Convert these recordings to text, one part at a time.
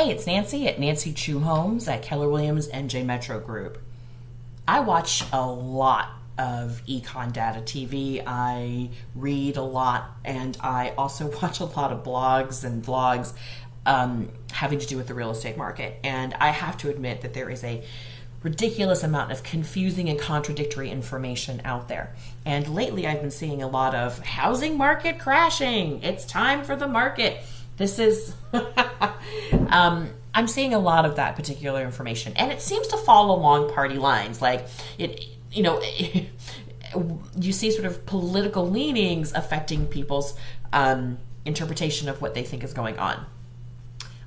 Hey, it's Nancy at Nancy Chu Homes at Keller Williams and J Metro Group. I watch a lot of econ data TV. I read a lot, and I also watch a lot of blogs and vlogs having to do with the real estate market. And I have to admit that there is a ridiculous amount of confusing and contradictory information out there. And lately I've been seeing a lot of housing market crashing. It's time for the market. This is, I'm seeing a lot of that particular information, and it seems to fall along party lines. Like you see sort of political leanings affecting people's interpretation of what they think is going on.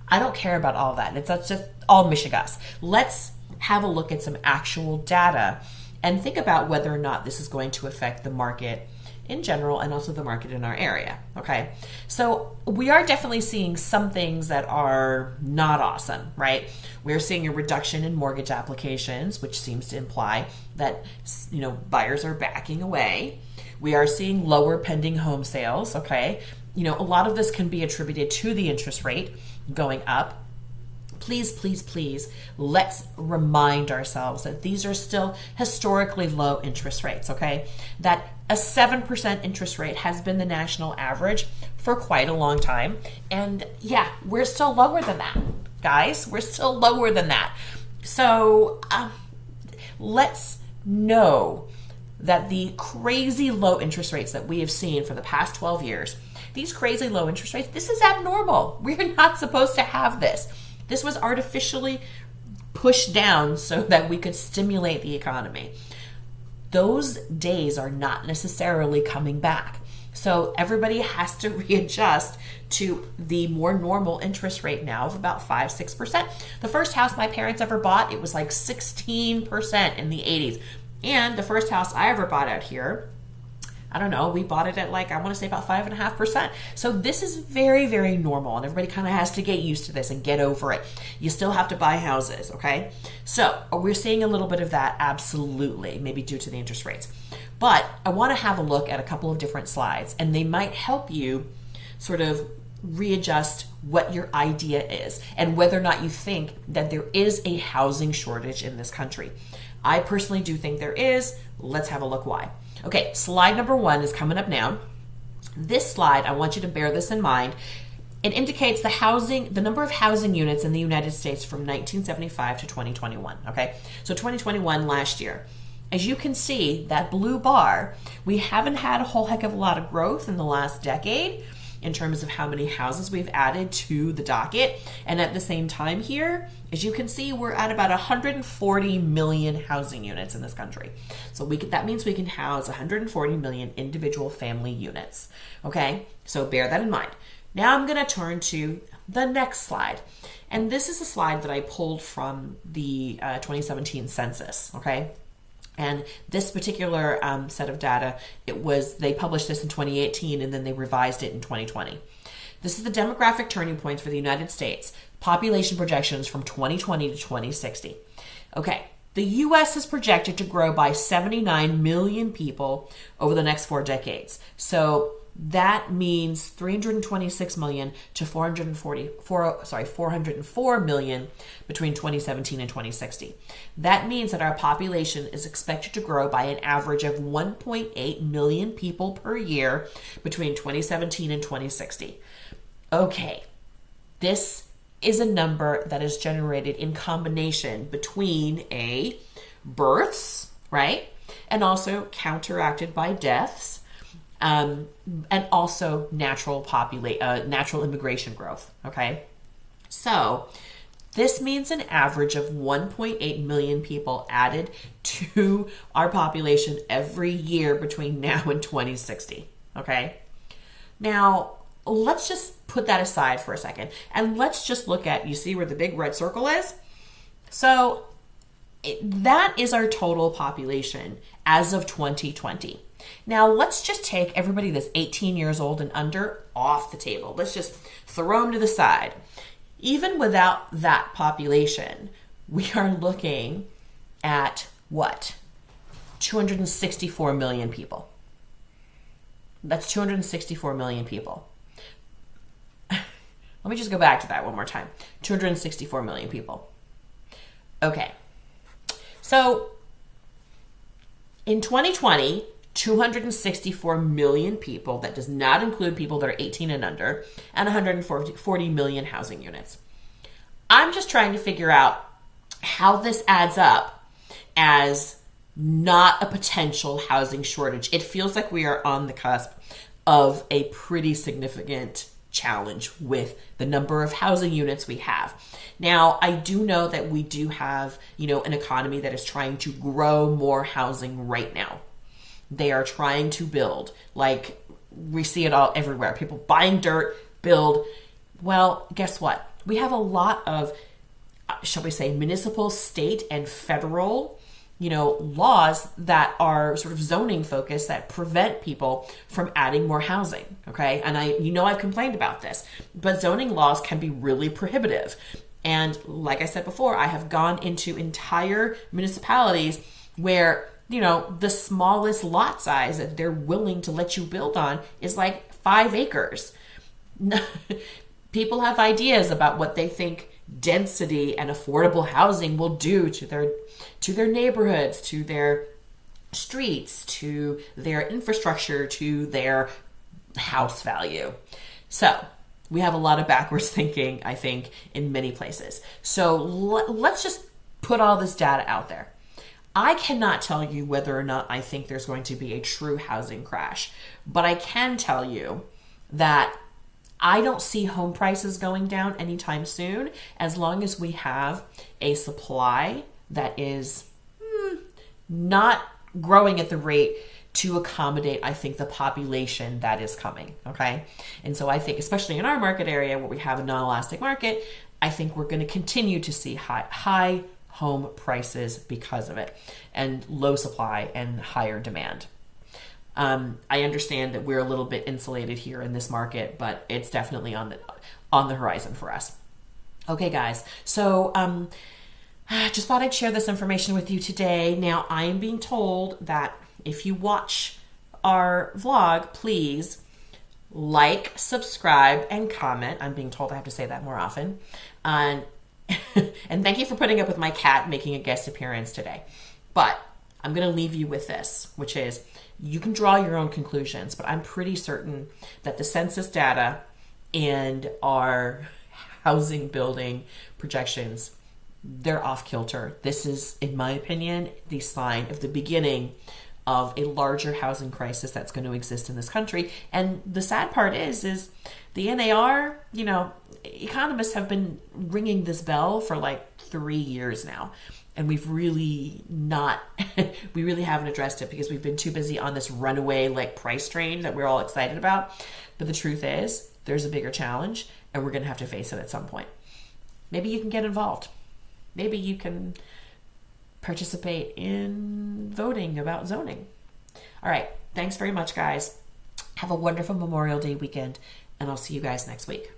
I don't care about all that. That's just all mishigas. Let's have a look at some actual data and think about whether or not this is going to affect the market in general and also the market in our area. Okay, so we are definitely seeing some things that are not awesome, right? We're seeing a reduction in mortgage applications, which seems to imply that buyers are backing away. We are seeing lower pending home sales. Okay, a lot of this can be attributed to the interest rate going up. Please, let's remind ourselves that these are still historically low interest rates, okay? That a 7% interest rate has been the national average for quite a long time. And yeah, we're still lower than that, guys. We're still lower than that. So let's know that the crazy low interest rates that we have seen for the past 12 years, these crazy low interest rates, this is abnormal. We're not supposed to have this. This was artificially pushed down so that we could stimulate the economy. Those days are not necessarily coming back. So everybody has to readjust to the more normal interest rate now of about 5-6%. The first house my parents ever bought, it was like 16% in the 80s. And the first house I ever bought out here, I don't know, we bought it at I want to say about 5.5%. So this is very, very normal, and everybody kind of has to get used to this and get over it. You still have to buy houses, okay? So we're seeing a little bit of that, absolutely, maybe due to the interest rates. But I want to have a look at a couple of different slides, and they might help you sort of readjust what your idea is and whether or not you think that there is a housing shortage in this country. I personally do think there is. Let's have a look why. Okay, slide number 1 is coming up now. This slide, I want you to bear this in mind. It indicates the number of housing units in the United States from 1975 to 2021. Okay, so 2021 last year. As you can see, that blue bar, we haven't had a whole heck of a lot of growth in the last decade in terms of how many houses we've added to the docket. And at the same time here, as you can see, we're at about 140 million housing units in this country. So that means we can house 140 million individual family units. Okay, so bear that in mind. Now I'm going to turn to the next slide. And this is a slide that I pulled from the 2017 census, okay? And this particular set of data, they published this in 2018 and then they revised it in 2020. This is the demographic turning points for the United States, population projections from 2020 to 2060. Okay, the U.S. is projected to grow by 79 million people over the next 4 decades. So that means 326 million to 404 million between 2017 and 2060. That means that our population is expected to grow by an average of 1.8 million people per year between 2017 and 2060. Okay, this is a number that is generated in combination between births, right, and also counteracted by deaths, and also natural immigration growth. Okay, so this means an average of 1.8 million people added to our population every year between now and 2060. Okay, now let's just put that aside for a second and let's just look at, you see where the big red circle is? So that is our total population as of 2020. Now let's just take everybody that's 18 years old and under off the table. Let's just throw them to the side. Even without that population, we are looking at what? 264 million people. That's 264 million people. Let me just go back to that one more time. 264 million people. Okay. So in 2020, 264 million people, that does not include people that are 18 and under, and 140 million housing units. I'm just trying to figure out how this adds up as not a potential housing shortage. It feels like we are on the cusp of a pretty significant challenge with the number of housing units we have. Now, I do know that we do have, an economy that is trying to grow more housing right now. They are trying to build, like we see it all everywhere. People buying dirt, build. Well, guess what? We have a lot of, shall we say, municipal, state, and federal, laws that are sort of zoning focused that prevent people from adding more housing. Okay. And I've complained about this, but zoning laws can be really prohibitive. And like I said before, I have gone into entire municipalities where the smallest lot size that they're willing to let you build on is like 5 acres. People have ideas about what they think density and affordable housing will do to their neighborhoods, to their streets, to their infrastructure, to their house value. So we have a lot of backwards thinking, I think, in many places. So let's just put all this data out there. I cannot tell you whether or not I think there's going to be a true housing crash, but I can tell you that I don't see home prices going down anytime soon as long as we have a supply that is not growing at the rate to accommodate, I think, the population that is coming, okay? And so I think, especially in our market area where we have a non-elastic market, I think we're going to continue to see high home prices because of it, and low supply and higher demand. I understand that we're a little bit insulated here in this market, but it's definitely on the horizon for us. Okay, guys. So I just thought I'd share this information with you today. Now, I am being told that if you watch our vlog, please like, subscribe, and comment. I'm being told I have to say that more often. And thank you for putting up with my cat making a guest appearance today. But I'm going to leave you with this, which is you can draw your own conclusions, but I'm pretty certain that the census data and our housing building projections, they're off kilter. This is, in my opinion, the sign of the beginning of a larger housing crisis that's going to exist in this country. And the sad part is the NAR, economists have been ringing this bell for like 3 years now. And we really haven't addressed it because we've been too busy on this runaway price train that we're all excited about. But the truth is there's a bigger challenge and we're going to have to face it at some point. Maybe you can get involved. Maybe you can participate in voting about zoning. All right. Thanks very much, guys. Have a wonderful Memorial Day weekend, and I'll see you guys next week.